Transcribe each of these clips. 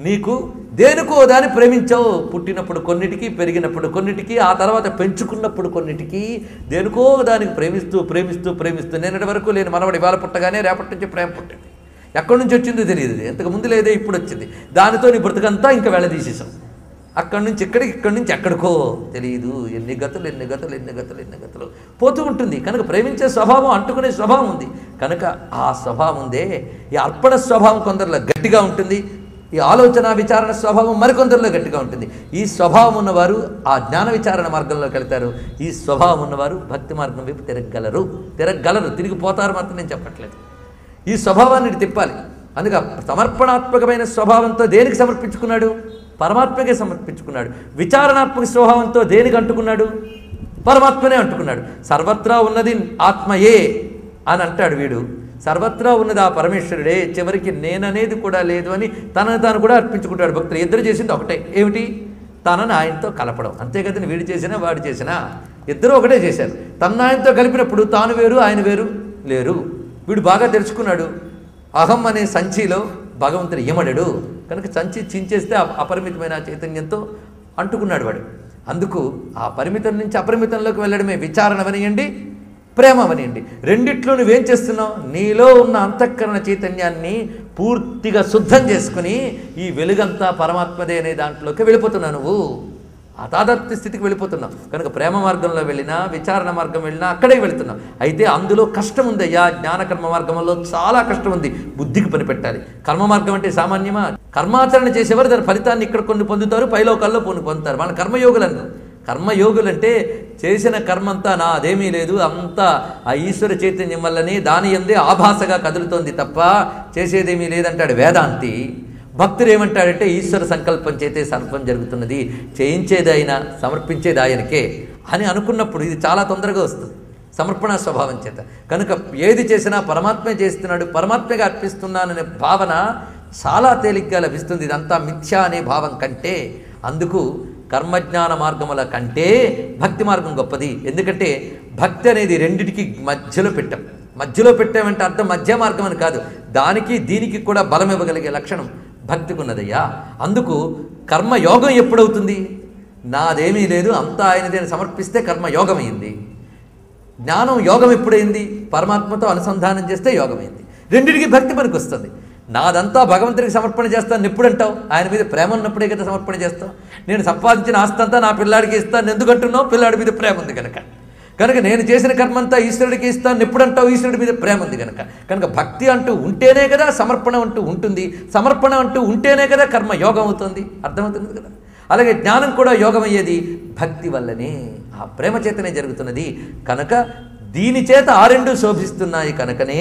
నీకు దేనికో దాన్ని ప్రేమించావు. పుట్టినప్పుడు కొన్నిటికి, పెరిగినప్పుడు కొన్నిటికి, ఆ తర్వాత పెంచుకున్నప్పుడు కొన్నిటికి, దేనికో దానికి ప్రేమిస్తూ ప్రేమిస్తూ ప్రేమిస్తూ నిన్నటి వరకు లేని మనవడు ఇవాళ పుట్టగానే రేపటి నుంచి ప్రేమ పుట్టింది. ఎక్కడి నుంచి వచ్చిందో తెలియదు, ఎంతకు ముందు లేదే ఇప్పుడు వచ్చింది. దానితో నీ బ్రతుకంతా ఇంకా వెళ్ళదీసేసాం. అక్కడి నుంచి ఇక్కడికి, ఇక్కడి నుంచి ఎక్కడికో తెలియదు. ఎన్ని గతులు పోతూ ఉంటుంది. కనుక ప్రేమించే స్వభావం, అంటుకునే స్వభావం ఉంది. కనుక ఆ స్వభావం ఉందే, ఈ అర్పణ స్వభావం కొందరిలో గట్టిగా ఉంటుంది, ఈ ఆలోచన విచారణ స్వభావం మరికొందరిలో గట్టిగా ఉంటుంది. ఈ స్వభావం ఉన్నవారు ఆ జ్ఞాన విచారణ మార్గంలోకి వెళ్తారు. ఈ స్వభావం ఉన్నవారు భక్తి మార్గం వైపు తిరగలరు. తిరిగిపోతారు మాత్రం నేను చెప్పట్లేదు. ఈ స్వభావాన్ని తిప్పాలి. అందుకే సమర్పణాత్మకమైన స్వభావంతో దేనికి సమర్పించుకున్నాడు? పరమాత్మకే సమర్పించుకున్నాడు. విచారణాత్మక స్వభావంతో దేనికి అంటుకున్నాడు? పరమాత్మనే అంటుకున్నాడు. సర్వత్రా ఉన్నది ఆత్మయే అని అంటాడు వీడు. సర్వత్రా ఉన్నది ఆ పరమేశ్వరుడే, చివరికి నేననేది కూడా లేదు అని తనను తాను కూడా అర్పించుకుంటాడు భక్తులు. ఇద్దరు చేసింది ఒకటే, ఏమిటి? తనను ఆయనతో కలపడం. అంతే కదండి, వీడు చేసినా వాడు చేసినా ఇద్దరు ఒకటే చేశారు. తన ఆయనతో కలిపినప్పుడు తాను వేరు ఆయన వేరు లేరు. వీడు బాగా తెలుసుకున్నాడు, అహం అనే సంచిలో భగవంతుడు ఇమడడు కనుక సంచి చించేస్తే అపరిమితమైన చైతన్యంతో అంటుకున్నాడు వాడు. అందుకు ఆ పరిమితం నుంచి అపరిమితంలోకి వెళ్ళడమే విచారణ అవనియండి, ప్రేమ అవనియండి. రెండిట్లో నువ్వేం చేస్తున్నావు? నీలో ఉన్న అంతఃకరణ చైతన్యాన్ని పూర్తిగా శుద్ధం చేసుకుని ఈ వెలుగంతా పరమాత్మదే అనే దాంట్లోకి వెళ్ళిపోతున్నావు. నువ్వు ఆ తాదాత్మ్య స్థితికి వెళ్ళిపోతున్నావు. కనుక ప్రేమ మార్గంలో వెళ్ళినా, విచారణ మార్గం వెళ్ళినా అక్కడే వెళుతున్నావు. అయితే అందులో కష్టం ఉందయ్యా. జ్ఞానకర్మ మార్గంలో చాలా కష్టం ఉంది. బుద్ధికి పని పెట్టాలి. కర్మ మార్గం అంటే సామాన్యమా? కర్మాచరణ చేసేవారు దాని ఫలితాన్ని ఇక్కడ కొన్ని పొందుతారు, పైలోకాల్లో కొన్ని పొందుతారు. వాళ్ళ కర్మయోగులను. కర్మయోగులు అంటే చేసిన కర్మంతా నా అదేమీ లేదు, అంతా ఆ ఈశ్వర చైతన్యం వల్లనే దాని ఎందే ఆభాసగా కదులుతోంది తప్ప చేసేదేమీ లేదంటాడు వేదాంతి. భక్తుడు ఏమంటాడంటే ఈశ్వర సంకల్పం చేతే సర్వం జరుగుతున్నది, చేయించేది ఆయన, సమర్పించేది ఆయనకే అని అనుకున్నప్పుడు ఇది చాలా తొందరగా వస్తుంది సమర్పణ స్వభావం చేత. కనుక ఏది చేసినా పరమాత్మే చేస్తున్నాడు, పరమాత్మగా అర్పిస్తున్నాననే భావన చాలా తేలిగ్గా లభిస్తుంది. ఇదంతా మిథ్యా అనే భావం కంటే. అందుకు కర్మజ్ఞాన మార్గముల కంటే భక్తి మార్గం గొప్పది. ఎందుకంటే భక్తి అనేది రెండిటికి మధ్యలో పెట్టామంటే అర్థం మధ్య మార్గం అని కాదు. దానికి దీనికి కూడా బలం ఇవ్వగలిగే లక్షణం భక్తికి ఉన్నదయ్యా. అందుకు కర్మయోగం ఎప్పుడవుతుంది? నాదేమీ లేదు అంతా ఆయనదే సమర్పిస్తే కర్మయోగం అయింది. జ్ఞానం యోగం ఎప్పుడైంది? పరమాత్మతో అనుసంధానం చేస్తే యోగమైంది. రెండిటికి భక్తి పనికి వస్తుంది. నాదంతా భగవంతుడికి సమర్పణ చేస్తాను ఎప్పుడంటావు? ఆయన మీద ప్రేమ ఉన్నప్పుడే కదా సమర్పణ చేస్తావు. నేను సంపాదించిన ఆస్తంతా నా పిల్లాడికి ఇస్తాను ఎందుకంటున్నావు? పిల్లాడి మీద ప్రేమ ఉంది కనుక. నేను చేసిన కర్మంతా ఈశ్వరుడికి ఇస్తాను ఎప్పుడంటావు? ఈశ్వరుడి మీద ప్రేమ ఉంది కనుక భక్తి అంటూ ఉంటేనే కదా సమర్పణ అంటూ ఉంటుంది. సమర్పణ అంటూ ఉంటేనే కదా కర్మ యోగం అవుతుంది. అర్థమవుతుంది కదా. అలాగే జ్ఞానం కూడా యోగం అయ్యేది భక్తి వల్లనే, ఆ ప్రేమ చేతనే జరుగుతున్నది. కనుక దీని చేత ఆ రెండు శోభిస్తున్నాయి. కనుకనే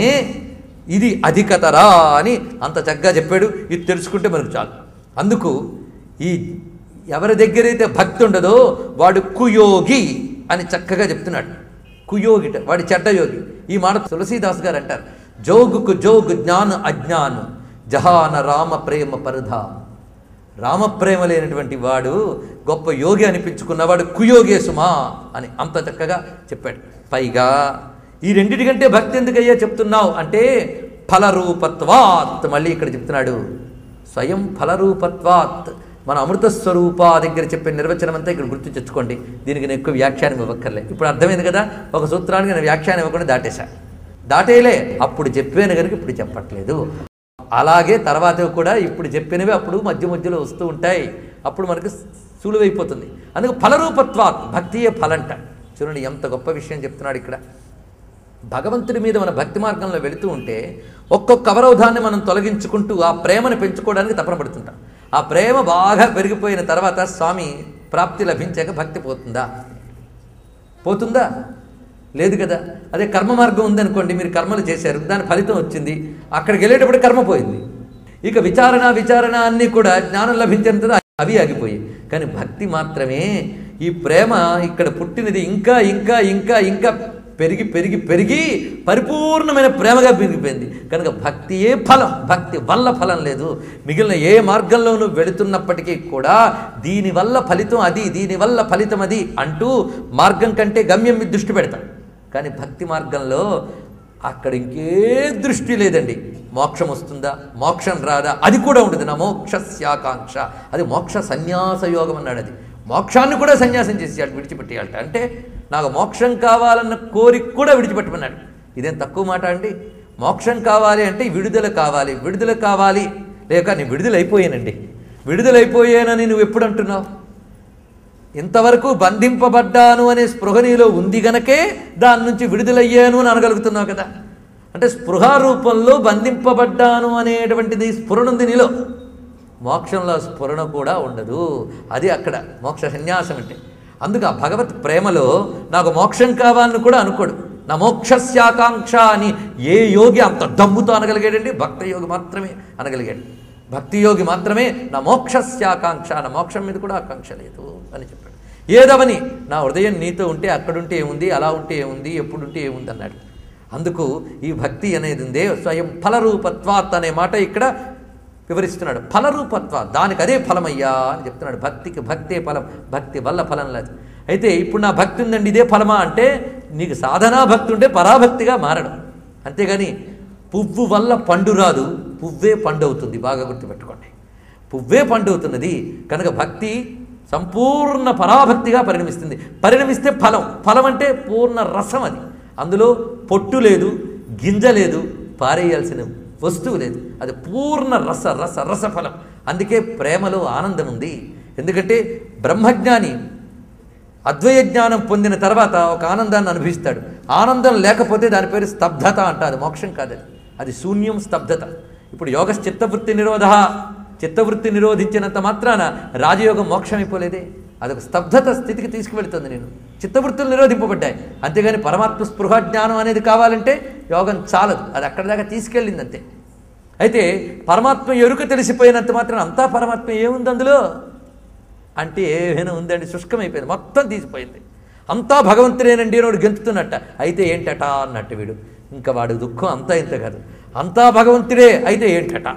ఇది అధికతరా అని అంత చక్కగా చెప్పాడు. ఇది తెలుసుకుంటే మనకు చాలు. అందుకు ఈ ఎవరి దగ్గరైతే భక్తి ఉండదో వాడు కుయోగి అని చక్కగా చెప్తున్నాడు. కుయోగిట వాడి చెడ్డయోగి. ఈ మాట తులసీదాస్ గారు అంటారు, జోగుకు జోగు జ్ఞాన అజ్ఞాను జహాన రామ ప్రేమ పరధా. రామప్రేమ లేనటువంటి వాడు గొప్ప యోగి అనిపించుకున్నవాడు కుయోగే సుమా అని అంత చక్కగా చెప్పాడు. పైగా ఈ రెండిటికంటే భక్తి ఎందుకయ్యా చెప్తున్నావు అంటే ఫలరూపత్వాత్. మళ్ళీ ఇక్కడ చెప్తున్నాడు స్వయం ఫలరూపత్వాత్. మన అమృతస్వరూప దగ్గర చెప్పే నిర్వచనం అంతా ఇక్కడ గుర్తు తెచ్చుకోండి. దీనికి నేను ఎక్కువ వ్యాఖ్యానం ఇవ్వక్కర్లే. ఇప్పుడు అర్థమైంది కదా. ఒక సూత్రానికి నేను వ్యాఖ్యానం ఇవ్వకుండా దాటేలే. అప్పుడు చెప్పాను కనుక ఇప్పుడు చెప్పట్లేదు. అలాగే తర్వాత కూడా ఇప్పుడు చెప్పినవి అప్పుడు మధ్యలో వస్తూ ఉంటాయి. అప్పుడు మనకు సులువైపోతుంది. అందుకు ఫలరూపత్వాత్, భక్తియే ఫలంట. చూడండి ఎంత గొప్ప విషయం చెప్తున్నాడు ఇక్కడ. భగవంతుడి మీద మన భక్తి మార్గంలో వెళుతూ ఉంటే ఒక్కొక్క అవరోధాన్ని మనం తొలగించుకుంటూ ఆ ప్రేమను పెంచుకోవడానికి తపన పడుతుంటాం. ఆ ప్రేమ బాగా పెరిగిపోయిన తర్వాత స్వామి ప్రాప్తి లభించాక భక్తి పోతుందా? లేదు కదా. అదే కర్మ మార్గం ఉందనుకోండి, మీరు కర్మలు చేశారు, దాని ఫలితం వచ్చింది, అక్కడికి వెళ్ళేటప్పుడు కర్మ పోయింది. ఇక విచారణ అన్నీ కూడా జ్ఞానం లభించినంత అవి ఆగిపోయాయి. కానీ భక్తి మాత్రమే ఈ ప్రేమ ఇక్కడ పుట్టినది ఇంకా ఇంకా ఇంకా ఇంకా పెరిగి పెరిగి పెరిగి పరిపూర్ణమైన ప్రేమగా పెరిగిపోయింది. కనుక భక్తియే ఫలం. భక్తి వల్ల ఫలం లేదు. మిగిలిన ఏ మార్గంలోనూ వెళుతున్నప్పటికీ కూడా దీనివల్ల ఫలితం అది, దీనివల్ల ఫలితం అది అంటూ మార్గం కంటే గమ్యం మీద దృష్టి పెడతాం. కానీ భక్తి మార్గంలో అక్కడ ఇంకే దృష్టి లేదండి. మోక్షం వస్తుందా, మోక్షం రాదా, అది కూడా ఉంటుంది. నా మోక్షస్యాకాంక్ష, అది మోక్ష సన్యాస యోగం అన్నాడు. అది మోక్షాన్ని కూడా సన్యాసం చేసేయాలి, విడిచిపెట్టేయాలట. అంటే నాకు మోక్షం కావాలన్న కోరిక కూడా విడిచిపెట్టమన్నాడు. ఇదేం తక్కువ మాట అండి. మోక్షం కావాలి అంటే విడుదల కావాలి, విడుదల కావాలి. లేక నేను విడుదలైపోయానండి, విడుదలైపోయానని నువ్వు ఎప్పుడు అంటున్నావు? ఇంతవరకు బంధింపబడ్డాను అనే స్పృహ నీలో ఉంది గనకే దాని నుంచి విడుదలయ్యాను అని అనగలుగుతున్నావు కదా. అంటే స్పృహ రూపంలో బంధింపబడ్డాను అనేటువంటిది స్ఫురణ ఉంది నీలో. మోక్షంలో స్ఫురణ కూడా ఉండదు. అది అక్కడ మోక్ష సన్యాసం అంటే. అందుకు ఆ భగవత్ ప్రేమలో నాకు మోక్షం కావాలని కూడా అనుకోడు. నా మోక్షస్యాకాంక్ష అని ఏ యోగి అంత దమ్ముతో అనగలిగాడండి? భక్త యోగి మాత్రమే అనగలిగాడు. భక్తి యోగి మాత్రమే నా మోక్షస్యాకాంక్ష, నా మోక్షం మీద కూడా ఆకాంక్ష లేదు అని చెప్పాడు. ఏదవని నా హృదయం నీతో ఉంటే అక్కడుంటే ఏముంది, అలా ఉంటే ఏముంది, ఎప్పుడుంటే ఏముంది అన్నాడు. అందుకు ఈ భక్తి అనేది ఉందే స్వయం ఫలరూపత్వాత్ అనే మాట ఇక్కడ వివరిస్తున్నాడు. ఫలరూపత్వ, దానికి అదే ఫలమయ్యా అని చెప్తున్నాడు. భక్తికి భక్తే ఫలం, భక్తి వల్ల ఫలం లేదు. అయితే ఇప్పుడు నా భక్తి ఉందండి, ఇదే ఫలమా అంటే నీకు సాధనా భక్తి ఉంటే పరాభక్తిగా మారడం. అంతేగాని పువ్వు వల్ల పండు రాదు, పువ్వే పండు అవుతుంది. బాగా గుర్తుపెట్టుకోండి, పువ్వే పండు అవుతున్నది. కనుక భక్తి సంపూర్ణ పరాభక్తిగా పరిణమిస్తుంది. పరిణమిస్తే ఫలం, ఫలం అంటే పూర్ణ రసం. అది అందులో పొట్టు లేదు, గింజ లేదు, పారేయాల్సిన వస్తువు లేదు. అది పూర్ణ రస రస రసఫలం. అందుకే ప్రేమలో ఆనందం ఉంది. ఎందుకంటే బ్రహ్మజ్ఞాని అద్వయ జ్ఞానం పొందిన తర్వాత ఒక ఆనందాన్ని అనుభవిస్తాడు. ఆనందం లేకపోతే దాని పేరు స్తబ్దత అంట. అది మోక్షం కాదు, అది శూన్యం, స్తబ్దత. ఇప్పుడు యోగ చిత్తవృత్తి నిరోధ, చిత్తవృత్తి నిరోధించినంత మాత్రాన రాజయోగం మోక్షం అయిపోలేదే. అదొక స్తబ్దత స్థితికి తీసుకువెళుతుంది. నేను చిత్తవృత్తులు నిరోధింపబడ్డాయి. అంతేగాని పరమాత్మ స్పృహ జ్ఞానం అనేది కావాలంటే యోగం చాలదు, అది అక్కడి దాకా తీసుకెళ్ళింది అంతే. అయితే పరమాత్మ ఎరుక తెలిసిపోయినంత మాత్రం అంతా పరమాత్మ ఏముంది అందులో అంటే ఏమైనా ఉందండి? శుష్కమైపోయింది, మొత్తం తీసిపోయింది. అంతా భగవంతుడేనండి వాడు గెంతుతున్నట్ట. అయితే ఏంటట అన్నట్టు వీడు. ఇంకా వాడి దుఃఖం అంతా ఇంత కాదు, అంతా భగవంతుడే అయితే ఏంటట.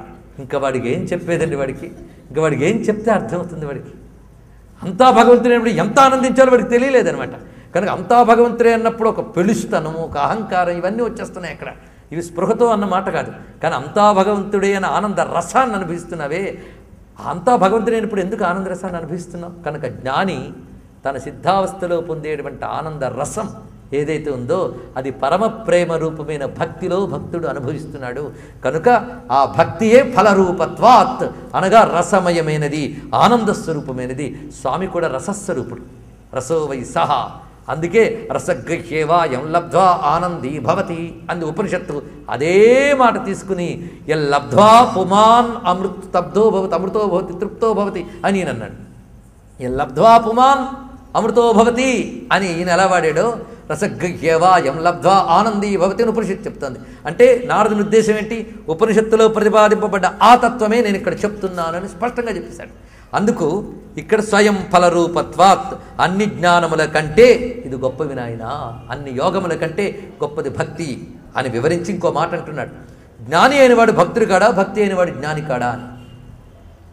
ఇంకా వాడికి ఏం చెప్పేదండి? వాడికి ఇంకా వాడికి ఏం చెప్తే అర్థమవుతుంది? వాడికి అంతా భగవంతుడైనప్పుడు ఎంత ఆనందించాలో వాడికి తెలియలేదనమాట. కనుక అంతా భగవంతుడే అన్నప్పుడు ఒక పెలుస్తనము, ఒక అహంకారం, ఇవన్నీ వచ్చేస్తున్నాయి అక్కడ. ఇవి స్పృహతో అన్న మాట కాదు. కానీ అంతా భగవంతుడే అన్న ఆనంద రసాన్ని అనుభవిస్తున్నావే, అంతా భగవంతుడైనప్పుడు ఎందుకు ఆనంద రసాన్ని అనుభవిస్తున్నావు? కనుక జ్ఞాని తన సిద్ధావస్థలో పొందేటువంటి ఆనంద రసం ఏదైతే ఉందో అది పరమ ప్రేమ రూపమైన భక్తిలో భక్తుడు అనుభవిస్తున్నాడు. కనుక ఆ భక్తియే ఫలరూపత్వాత్ అనగా రసమయమైనది, ఆనంద స్వరూపమైనది. స్వామి కూడా రసస్వరూపుడు, రసో వై సహ. అందుకే రసగృహ్యేవా యం లబ్ధ్వా ఆనందీ భవతి అంది ఉపనిషత్తు. అదే మాట తీసుకుని ఎల్ లబ్ధ్వా పుమాన్ అమృతబ్ధో భవతి అమృతో భవతి తృప్తో భవతి అని ఈయన అన్నాడు. ఎల్ లబ్ధ్వా పుమాన్ అమృతో భవతి అని ఈయన ఎలా వాడాడో రసగృహ్యేవా యం లబ్ధ్వా ఆనందీ భవతి అని ఉపనిషత్తు చెప్తుంది. అంటే నారదుని ఉద్దేశం ఏంటి? ఉపనిషత్తులో ప్రతిపాదింపబడ్డ ఆ తత్వమే నేను ఇక్కడ చెప్తున్నానని స్పష్టంగా చెప్పేశాడు. అందుకు ఇక్కడ స్వయం ఫలరూపత్వాత్ అన్ని జ్ఞానముల కంటే ఇది గొప్ప వినాయన, అన్ని యోగముల కంటే గొప్పది భక్తి అని వివరించి ఇంకో మాట అంటున్నాడు. జ్ఞాని అయినవాడు భక్తుడు కాడా, భక్తి అయినవాడు జ్ఞాని కాడా అని.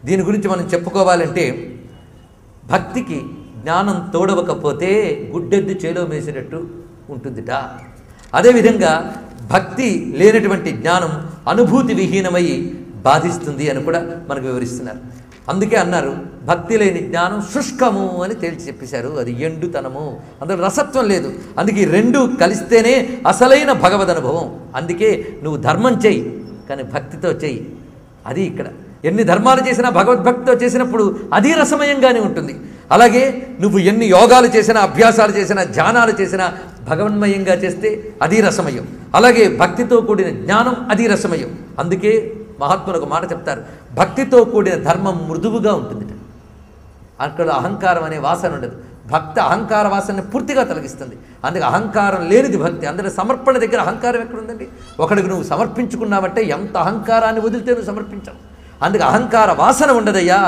దీని గురించి మనం చెప్పుకోవాలంటే భక్తికి జ్ఞానం తోడవకపోతే గుడ్డెద్దు చేలో మేసినట్టు ఉంటుందిట. అదేవిధంగా భక్తి లేనటువంటి జ్ఞానం అనుభూతి విహీనమై బాధిస్తుంది అని కూడా మనకు వివరిస్తున్నారు. అందుకే అన్నారు భక్తి లేని జ్ఞానం శుష్కము అని తేల్చి చెప్పేశారు. అది ఎండుతనము, అందులో రసత్వం లేదు. అందుకే రెండు కలిస్తేనే అసలైన భగవద్ అనుభవం. అందుకే నువ్వు ధర్మం చెయ్యి కానీ భక్తితో చెయ్యి. అది ఇక్కడ ఎన్ని ధర్మాలు చేసినా భగవద్భక్తితో చేసినప్పుడు అది రసమయంగానే ఉంటుంది. అలాగే నువ్వు ఎన్ని యోగాలు చేసినా, అభ్యాసాలు చేసినా, ధ్యానాలు చేసినా భగవన్మయంగా చేస్తే అది రసమయం. అలాగే భక్తితో కూడిన జ్ఞానం అది రసమయం. అందుకే మహాత్ములు ఒక మాట చెప్తారు, భక్తితో కూడిన ధర్మం మృదువుగా ఉంటుంది, అక్కడ అహంకారం అనే వాసన ఉండదు. భక్తి అహంకార వాసనని పూర్తిగా తొలగిస్తుంది. అందుకే అహంకారం లేనిది భక్తి. అందులో సమర్పణ దగ్గర అహంకారం ఎక్కడుందండి? ఒకడికి నువ్వు సమర్పించుకున్నావంటే ఎంత అహంకారాన్ని వదిలితే నువ్వు సమర్పించావు. అందుకే అహంకార వాసన ఉండదయ్యా.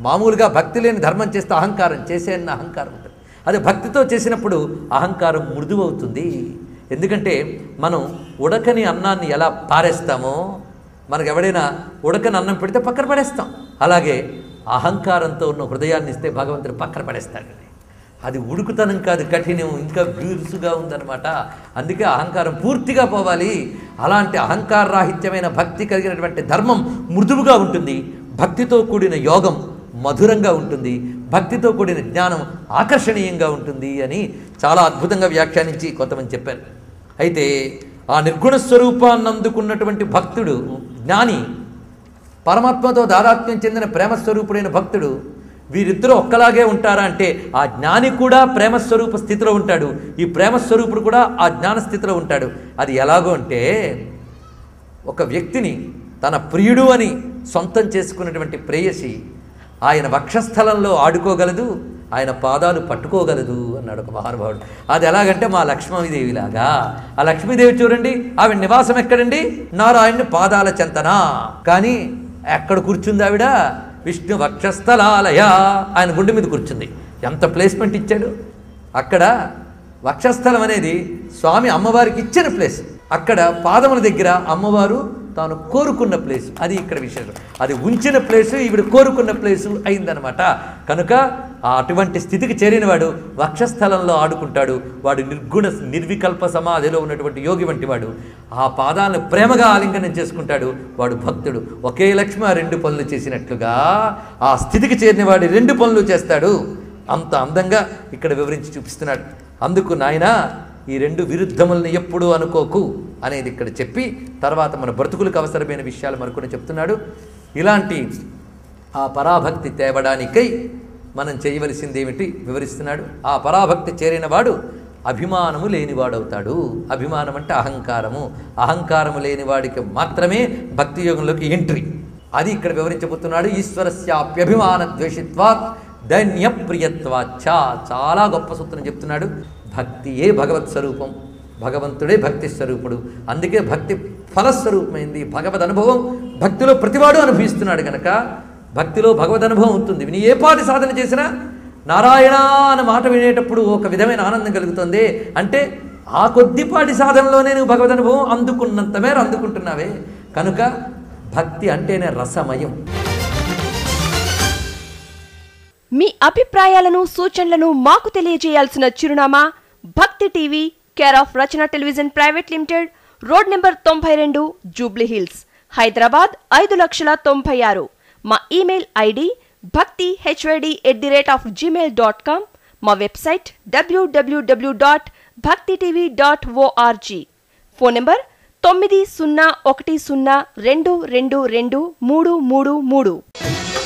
మామూలుగా భక్తి లేని ధర్మం చేస్తే అహంకారం, చేసేన్న అహంకారం ఉంటుంది. అదే భక్తితో చేసినప్పుడు అహంకారం మృదువవుతుంది. ఎందుకంటే మనం ఉడకని అన్నాన్ని ఎలా పారేస్తామో, మనకు ఎవడైనా ఉడకని అన్నం పెడితే పక్కన పడేస్తాం. అలాగే అహంకారంతో ఉన్న హృదయాన్ని ఇస్తే భగవంతుడు పక్కన పడేస్తాడండి. అది ఉడుకుతనం కాదు, కఠినం, ఇంకా బిరుసుగా ఉందన్నమాట. అందుకే అహంకారం పూర్తిగా పోవాలి. అలాంటి అహంకారరాహిత్యమైన భక్తి కలిగినటువంటి ధర్మం మృదువుగా ఉంటుంది. భక్తితో కూడిన యోగం మధురంగా ఉంటుంది. భక్తితో కూడిన జ్ఞానం ఆకర్షణీయంగా ఉంటుంది అని చాలా అద్భుతంగా వ్యాఖ్యానించి కొంతమంది చెప్పారు. అయితే ఆ నిర్గుణ స్వరూపాన్ని అందుకున్నటువంటి భక్తుడు, జ్ఞాని, పరమాత్మతో దాదాత్మ్యం చెందిన ప్రేమస్వరూపుడైన భక్తుడు, వీరిద్దరూ ఒక్కలాగే ఉంటారా అంటే ఆ జ్ఞాని కూడా ప్రేమస్వరూప స్థితిలో ఉంటాడు, ఈ ప్రేమస్వరూపుడు కూడా ఆ జ్ఞాన స్థితిలో ఉంటాడు. అది ఎలాగో అంటే, ఒక వ్యక్తిని తన ప్రియుడు అని సొంతం చేసుకున్నటువంటి ప్రేయసి ఆయన వక్షస్థలంలో ఆడుకోగలదు, ఆయన పాదాలు పట్టుకోగలదు అన్నాడు ఒక మహానుభావుడు. అది ఎలాగంటే మా లక్ష్మీదేవిలాగా. ఆ లక్ష్మీదేవి చూడండి, ఆవిడ నివాసం ఎక్కడండి? నారాయణుని పాదాల చెంతనా. కానీ ఎక్కడ కూర్చుంది ఆవిడ? విష్ణు వక్షస్థలాలయ, ఆయన గుండె మీద కూర్చుంది. ఎంత ప్లేస్మెంట్ ఇచ్చాడు అక్కడ. వక్షస్థలం అనేది స్వామి అమ్మవారికి ఇచ్చిన ప్లేస్. అక్కడ పాదముల దగ్గర అమ్మవారు తాను కోరుకున్న ప్లేసు. అది ఇక్కడ విశేషం. అది ఉంచిన ప్లేసు ఈవిడ కోరుకున్న ప్లేసు అయిందనమాట. కనుక అటువంటి స్థితికి చేరినవాడు వక్షస్థలంలో ఆడుకుంటాడు. వాడు నిర్గుణ నిర్వికల్ప సమాధిలో ఉన్నటువంటి యోగి వంటి వాడు. ఆ పాదాలను ప్రేమగా ఆలింగనం చేసుకుంటాడు. వాడు భక్తుడు. ఒకే లక్ష్మి ఆ రెండు పనులు చేసినట్లుగా ఆ స్థితికి చేరినవాడు రెండు పనులు చేస్తాడు. అంత అందంగా ఇక్కడ వివరించి చూపిస్తున్నాడు. అందుకు నాయనా, ఈ రెండు విరుద్ధములను ఎప్పుడూ అనుకోకు అనేది ఇక్కడ చెప్పి, తర్వాత మన బ్రతుకులకు అవసరమైన విషయాలు మరికొన్ని చెప్తున్నాడు. ఇలాంటి ఆ పరాభక్తి తేవడానికై మనం చేయవలసింది ఏమిటి వివరిస్తున్నాడు. ఆ పరాభక్తి చేరినవాడు అభిమానము లేనివాడవుతాడు. అభిమానం అంటే అహంకారము. అహంకారము లేనివాడికి మాత్రమే భక్తి యోగంలోకి ఎంట్రీ. అది ఇక్కడ వివరించబోతున్నాడు. ఈశ్వరస్యాప్యభిమాన ద్వేషిత్వాత్ దైన్యప్రియత్వాచ్చ. చాలా గొప్ప సూత్రం చెప్తున్నాడు. భక్తియే భగవత్ స్వరూపం, భగవంతుడే భక్తి స్వరూపుడు. అందుకే భక్తి ఫలస్వరూపమైంది. భగవద్ అనుభవం భక్తిలో ప్రతివాడు అనుభవిస్తున్నాడు కనుక భక్తిలో భగవద్ అనుభవం ఉంటుంది. నీ ఏ పాటి సాధన చేసినా నారాయణ అన్న మాట వినేటప్పుడు ఒక విధమైన ఆనందం కలుగుతుంది. అంటే ఆ కొద్దిపాటి సాధనలోనే నువ్వు భగవద్ అనుభవం అందుకున్నంత మేర అందుకుంటున్నావే. కనుక భక్తి అంటేనే రసమయం. మీ అభిప్రాయాలను, సూచనలను మాకు తెలియజేయాల్సిన చిరునామా భక్తి TV, care of Rachana television private limited, road number 92, Jubilee hills, Hyderabad 5,96,000. మా ఇమెయిల్ ఐడి bhakti@gmail.com. మా వెబ్సైట్ www.bhaktitv.org. Phone number 901012223333.